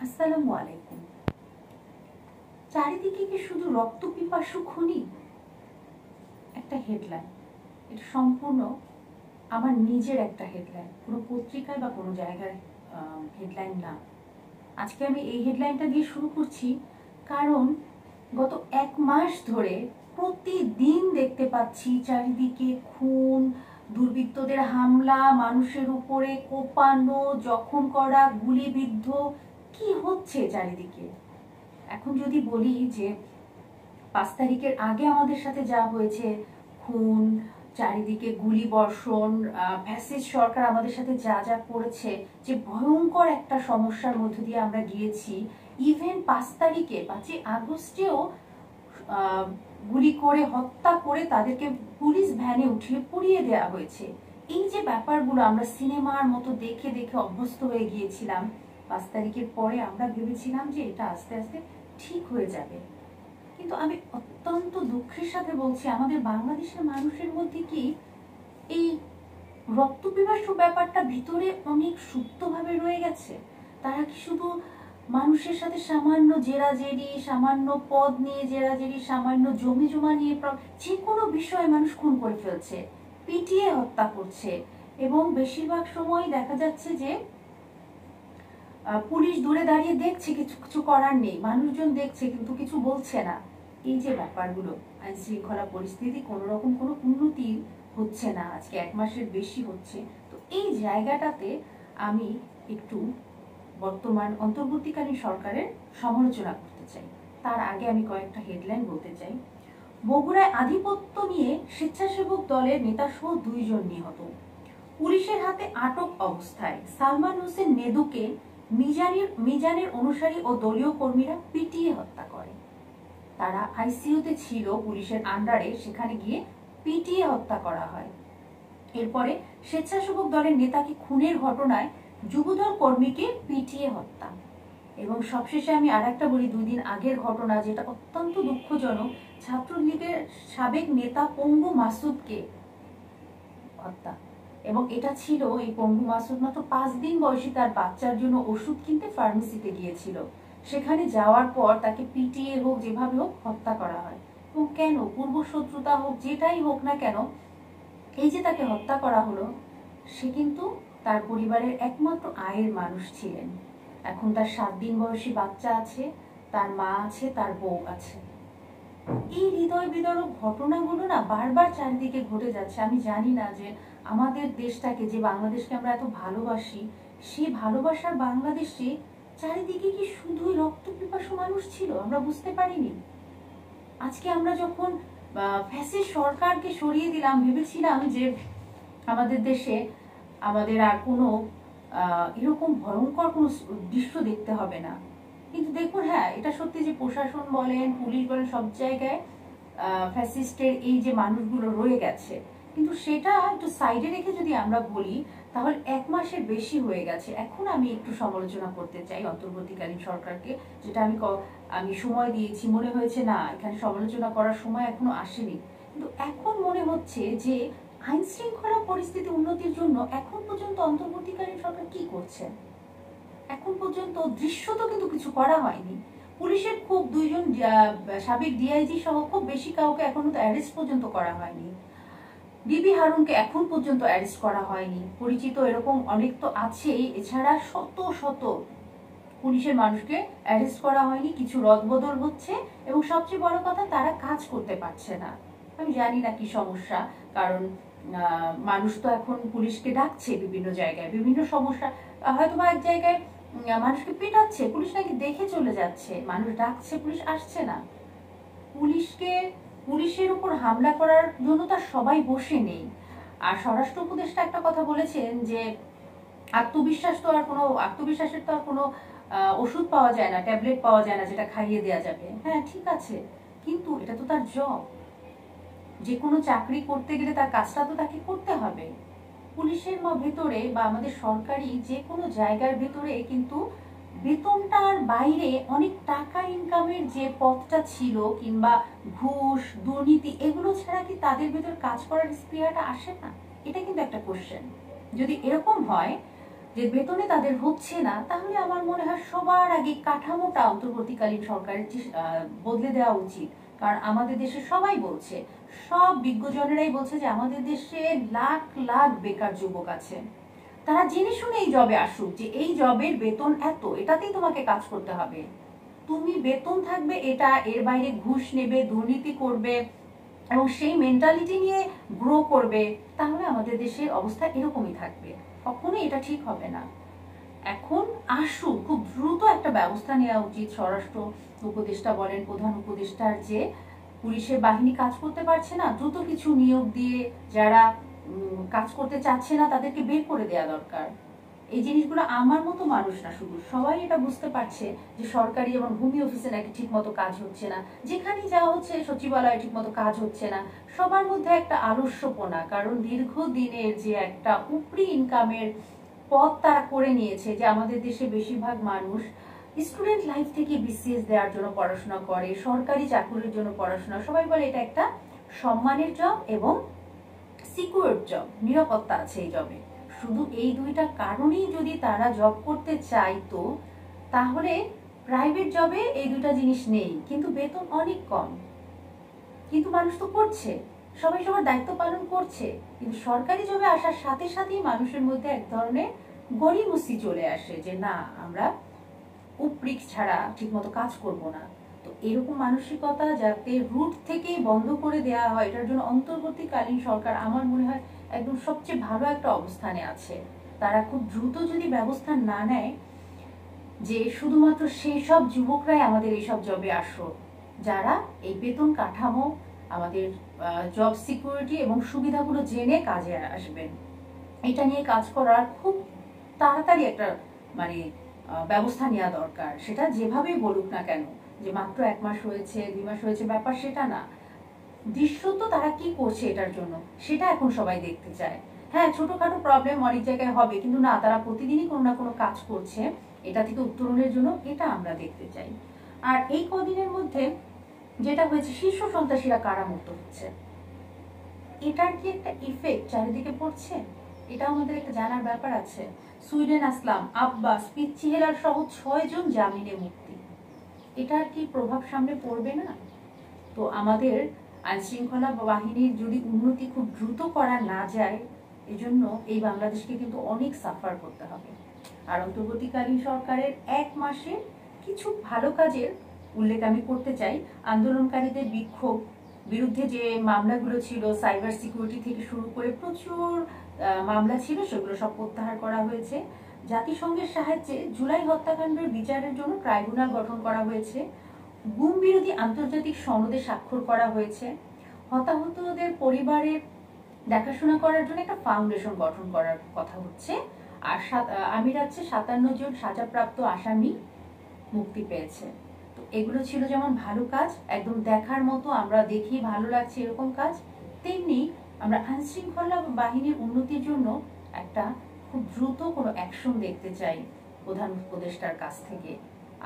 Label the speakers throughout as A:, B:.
A: আসসালামু আলাইকুম। চারিদিকে কি শুধু রক্ত পিপাসু খুনি? একটা হেডলাইন, এটা সম্পূর্ণ আমার নিজের একটা হেডলাইন, কোনো পত্রিকায় বা কোনো জায়গার হেডলাইন না। আজকে আমি এই হেডলাইনটা দিয়ে শুরু করছি কারণ গত 1 মাস ধরে প্রতিদিন দেখতে পাচ্ছি চারিদিকে খুন, দুর্বৃত্তদের হামলা, মানুষের উপরে কোপানো, জখম করা, গুলিবিদ্ধ। কি হচ্ছে চারিদিকে? এখন যদি বলি যে 5 তারিখের আগে আমাদের সাথে যা হয়েছে, খুন, চারিদিকে গুলি বর্ষণ, ফ্যাসিস্ট সরকার আমাদের সাথে যা যা করেছে, যে ভয়ঙ্কর একটা সমস্যার মধ্য দিয়ে আমরা গিয়েছি। ইভেন 5 তারিখে 5ই আগস্টেও গুলি করে হত্যা করে তাদেরকে পুলিশ ভ্যানে উঠিয়ে পুড়িয়ে দেওয়া হয়েছে। এই যে ব্যাপারগুলো আমরা সিনেমার মতো দেখে দেখে অভ্যস্ত হয়ে গিয়েছিলাম, 5 তারিখের পরে আমরা ভেবেছিলাম যে এটা আস্তে আস্তে ঠিক হয়ে যাবে। কিন্তু আমি অত্যন্ত দুঃখের সাথে বলছি, আমাদের বাংলাদেশের মানুষের মধ্যে কি এই রক্তপিপাসু ব্যাপারটা ভিতরে অনেক সুপ্তভাবে রয়ে গেছে? তারা কি শুধু মানুষের সাথে সামান্য জেরাজেরি, সামান্য পদ নিয়ে জেরাজেরি, সামান্য জমি জমা নিয়ে যে কোনো বিষয়ে মানুষ খুন করে ফেলছে, পিটিয়ে হত্যা করছে, এবং বেশিরভাগ সময় দেখা যাচ্ছে যে পুলিশ দূরে দাঁড়িয়ে দেখছে, কিছু কিছু করার নেই, মানুষজন দেখছে কিন্তু কিছু বলছে না। এই যে ব্যাপারগুলো, আইন শৃঙ্খলা পরিস্থিতি কোনো রকম কোনো উন্নতি হচ্ছে না, আজকে 1 মাসের বেশি হচ্ছে। তো এই জায়গাটাতে আমি একটু বর্তমান অন্তর্বর্তীকালীন সরকারের সমালোচনা করতে চাই। তার আগে আমি কয়েকটা হেডলাইন বলতে চাই। বগুড়ায় আধিপত্য নিয়ে স্বেচ্ছাসেবক দলের নেতাসহ 2 জন নিহত। পুলিশের হাতে আটক অবস্থায় সালমান হোসেন নেদুকে মিজানের অনুসারী ও দলীয় কর্মীরা পিটিয়ে হত্যা করে। তারা আইসিইউতে ছিল পুলিশের আন্ডারে, সেখানে গিয়ে পিটিয়ে হত্যা করা হয়। এরপরে স্বেচ্ছাসেবক দলের নেতাকে খুনের ঘটনায় যুবদল কর্মীকে পিটিয়ে হত্যা। এবং সবশেষে আমি আরেকটা বলি, 2 দিন আগের ঘটনা, যেটা অত্যন্ত দুঃখজনক, ছাত্রলীগের সাবেক নেতা পঙ্গু মাসুদকে হত্যা। এবং এটা ছিল, এই পঙ্গু মাসুদ মাত্র 5 দিন বয়সী তার বাচ্চার জন্য ওষুধ কিনতে ফার্মেসিতে গিয়েছিল। সেখানে যাওয়ার পর তাকে পিটিয়ে হোক যেভাবে হোক হত্যা করা হয়। এবং কেন? পূর্ব শত্রুতা হোক, যেটাই হোক না কেন, এই যে তাকে হত্যা করা হলো, সে কিন্তু তার পরিবারের একমাত্র আয়ের মানুষ ছিলেন। এখন তার 7 দিন বয়সী বাচ্চা আছে, তার মা আছে, তার বউ আছে। এই হৃদয় বিদারক ঘটনাগুলো না বারবার চারিদিকে ঘটে যাচ্ছে। আমি জানি না যে আমাদের দেশটাকে, যে বাংলাদেশকে আমরা এত ভালোবাসি, সেই ভালোবাসার বাংলাদেশে চারিদিকে কি শুধুই রক্ত পিপাসু মানুষ ছিল? আমরা বুঝতে পারিনি। আজকে আমরা যখন ফ্যাসিস্ট সরকারকে সরিয়ে দিলাম, ভেবেছিলাম যে আমাদের দেশে আমাদের আর কোনো এরকম ভয়ঙ্কর কোনো দৃশ্য দেখতে হবে না। কিন্তু দেখুন, হ্যাঁ, এটা সত্যি যে প্রশাসন বলেন, পুলিশ বলেন, সব জায়গায় ফ্যাসিস্টের এই যে মানুষগুলো রয়ে গেছে। কিন্তু সেটা একটু সাইডে রেখে যদি আমরা বলি, তাহলে 1 মাসের বেশি হয়ে গেছে। এখন আমি একটু সমালোচনা করতে চাই অন্তর্বর্তীকালীন সরকারকে, যেটা আমি সময় দিয়েছি, মনে হয়েছে না এখানে সমালোচনা করার সময় এখনো আসেনি। কিন্তু এখন মনে হচ্ছে যে আইন শৃঙ্খলা পরিস্থিতি উন্নতির জন্য এখন পর্যন্ত অন্তর্বর্তীকালীন সরকার কি করছে? এখন পর্যন্ত দৃশ্য তো কিন্তু কিছু করা হয়নি। পুলিশের খুব 2 জন সাবেক ডিআইজি সহ খুব বেশি কাউকে এখনো তো অ্যারেস্ট পর্যন্ত করা হয়নি। বিবি হারুনকে এখন পর্যন্ত অ্যারেস্ট করা হয়নি। পরিচিত এরকম অনেক তো আছেই, এছাড়া শত শত পুলিশের মানুষকে অ্যারেস্ট করা হয়নি। কিছু রদবদল হচ্ছে এবং সবচেয়ে বড় কথা, তারা কাজ করতে পারছে না। আমি জানি না কি সমস্যা, কারণ মানুষ তো এখন পুলিশকে ডাকছে বিভিন্ন জায়গায়, বিভিন্ন সমস্যা, হয়তো বা এক জায়গায় মানুষকে পেটাচ্ছে, পুলিশ নাকি দেখে চলে যাচ্ছে, মানুষ ডাকছে, পুলিশ আসছে না। পুলিশের উপর হামলা করার জন্য তার সবাই বসে নেই। আর স্বরাষ্ট্র উপদেষ্টা একটা কথা বলেছেন যে আত্মবিশ্বাসের তো আর কোনো ওষুধ পাওয়া যায় না, ট্যাবলেট পাওয়া যায় না যেটা খাইয়ে দেওয়া যাবে। হ্যাঁ, ঠিক আছে, কিন্তু এটা তো তার জব। যে কোনো চাকরি করতে গেলে তার কাজটা তো তাকে করতে হবে। পুলিশের ভেতরে বা আমাদের সরকারি যে কোনো জায়গার ভেতরে কিন্তু বেতনটার বাইরে অনেক টাকা ইনকামের যে পথটা ছিল, কিংবা ঘুষ, দুর্নীতি, এগুলো ছাড়া কি তাদের ভেতর কাজ করার স্পৃহাটা আসে না? এটা কিন্তু একটা কোশ্চেন। যদি এরকম হয়, যে বেতনে তাদের হচ্ছে না, তাহলে আমার মনে হয় সবার আগে কাঠামোটা অন্তর্বর্তীকালীন সরকারের বদলে দেওয়া উচিত। কারণ আমাদের দেশে সবাই বলছে, সব বিজ্ঞজনেরাই বলছে যে আমাদের দেশে লাখ লাখ বেকার যুবক আছে। তারা জেনে শুনে এই জবে আসুক, যে এই জবের বেতন এত, এটাতেই তোমাকে কাজ করতে হবে, তুমি বেতন থাকবে এটা, এর বাইরে ঘুষ নেবে, দুর্নীতি করবে এবং সেই মেন্টালিটি নিয়ে গ্রো করবে, তাহলে আমাদের দেশের অবস্থা এরকমই থাকবে, কখনোই এটা ঠিক হবে না। এখন আসুক, খুব দ্রুত একটা ব্যবস্থা নেওয়া উচিত। স্বরাষ্ট্র উপদেষ্টা বলেন, প্রধান উপদেষ্টার, যে পুলিশের বাহিনী কাজ করতে পারছে না, দ্রুত কিছু নিয়োগ দিয়ে যারা কাজ করতে চাচ্ছে না তাদেরকে বের করে দেওয়া দরকার। এই জিনিসগুলো আমার মতো মানুষ না, শুধু সবাই এটা বুঝতে পারছে যে সরকারি এবং ভূমি অফিসে নাকি ঠিক মতো কাজ হচ্ছে না, যেখানেই যাওয়া হচ্ছে সচিবালয়ে ঠিক মতো কাজ হচ্ছে না। সবার মধ্যে একটা আলস্যপনা, কারণ দীর্ঘদিনের যে একটা উপরি ইনকামের পথ তারা করে নিয়েছে, যে আমাদের দেশে বেশিরভাগ মানুষ স্টুডেন্ট লাইফ থেকে বিসিএস দেওয়ার জন্য পড়াশোনা করে, সরকারি চাকরির জন্য পড়াশোনা, সবাই বলে এটা একটা সম্মানের জব এবং সিকিউর জব, নিরাপত্তা আছে এই জবে। শুধু এই দুইটা কারণেই যদি তারা জব করতে চাইতো, তাহলে প্রাইভেট জবে এই দুইটা জিনিস নেই, কিন্তু বেতন অনেক কম, কিন্তু মানুষ তো করছে, সবাই সবার দায়িত্ব পালন করছে। কিন্তু সরকারি জবে আসার সাথে সাথেই মানুষের মধ্যে এক ধরনের গড়িমসি চলে আসে, যে না, আমরা উপরিক ছাড়া ঠিকমতো কাজ করব না। তো এরকম মানসিকতা যাতে রুট থেকেই বন্ধ করে দেওয়া হয়, এটার জন্য অন্তর্বর্তীকালীন সরকার আমার মনে হয় একদম সবচেয়ে ভালো একটা অবস্থানে আছে। তারা খুব দ্রুত যদি ব্যবস্থা না নেয়, যে শুধুমাত্র সেই সব যুবকরাই আমাদের এইসব জবে আসো, যারা এই বেতন কাঠামো, আমাদের জব সিকিউরিটি এবং সুবিধাগুলো জেনে কাজে আসবেন, এটা নিয়ে কাজ করার খুব তাড়াতাড়ি একটা মানে ব্যবস্থা নেওয়া দরকার। সেটা যেভাবেই বলুক না কেন, যে মাত্র 1 মাস হয়েছে, 2 মাস হয়েছে, ব্যাপার সেটা না, দৃশ্যত তারা কি করছে এটার জন্য সেটা এখন সবাই দেখতে চায়। হ্যাঁ, ছোটখাটো প্রবলেম অনেক জায়গায় হবে, কিন্তু না, তারা প্রতিদিনই কোনো না কোনো কাজ করছে এটা থেকে উত্তরণের জন্য, এটা আমরা দেখতে চাই। আর এই কদিনের মধ্যে যেটা হয়েছে, শীর্ষ সন্ত্রাসীরা কারামুক্ত হচ্ছে, এটার কি একটা ইফেক্ট চারিদিকে পড়ছে, এটা আমাদের একটা জানার ব্যাপার আছে। সুইডেন আসলাম, আব্বাস, পিচ্চি হেলার সহ 6 জন জামিনে মুক্তি, এটার কি প্রভাব সামনে পড়বে না? তো আমাদের আইন শৃঙ্খলা বাহিনীর যদি উন্নতি খুব দ্রুত করা না যায়, এজন্য এই বাংলাদেশকে কিন্তু অনেক সাফার করতে হবে। আর অন্তর্বর্তীকালীন সরকারের 1 মাসে কিছু ভালো কাজের উল্লেখ আমি করতে চাই। আন্দোলনকারীদের বিক্ষোভ বিরুদ্ধে যে মামলাগুলো ছিল, সাইবার সিকিউরিটি থেকে শুরু করে প্রচুর মামলা ছিল, সেগুলো সব প্রত্যাহার করা হয়েছে। জাতিসংঘের সাহায্যে জুলাই হত্যাকাণ্ডের বিচারের জন্য ট্রাইব্যুনাল গঠন করা হয়েছে। গুম বিরোধী আন্তর্জাতিক সনদে স্বাক্ষর করা হয়েছে। হতাহতদের পরিবারের দেখাশোনা করার জন্য একটা ফাউন্ডেশন গঠন করার কথা হচ্ছে। আর আমি রাজ্যে 57 জন সাজাপ্রাপ্ত আসামি মুক্তি পেয়েছে। তো এগুলো ছিল যেমন ভালো কাজ, একদম দেখার মতো, আমরা দেখি ভালো লাগছে এরকম কাজ, তেমনি আমরা আইন শৃঙ্খলা বাহিনীর উন্নতির জন্য একটা খুব দ্রুত কোনো অ্যাকশন দেখতে চাই প্রধান উপদেষ্টার কাছ থেকে।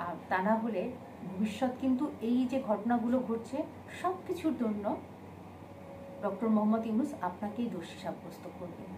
A: আর তা না হলে ভবিষ্যৎ কিন্তু এই যে ঘটনাগুলো ঘটছে সব কিছুর জন্য ডক্টর মোহাম্মদ ইউনূস আপনাকেই দোষী সাব্যস্ত করবেন।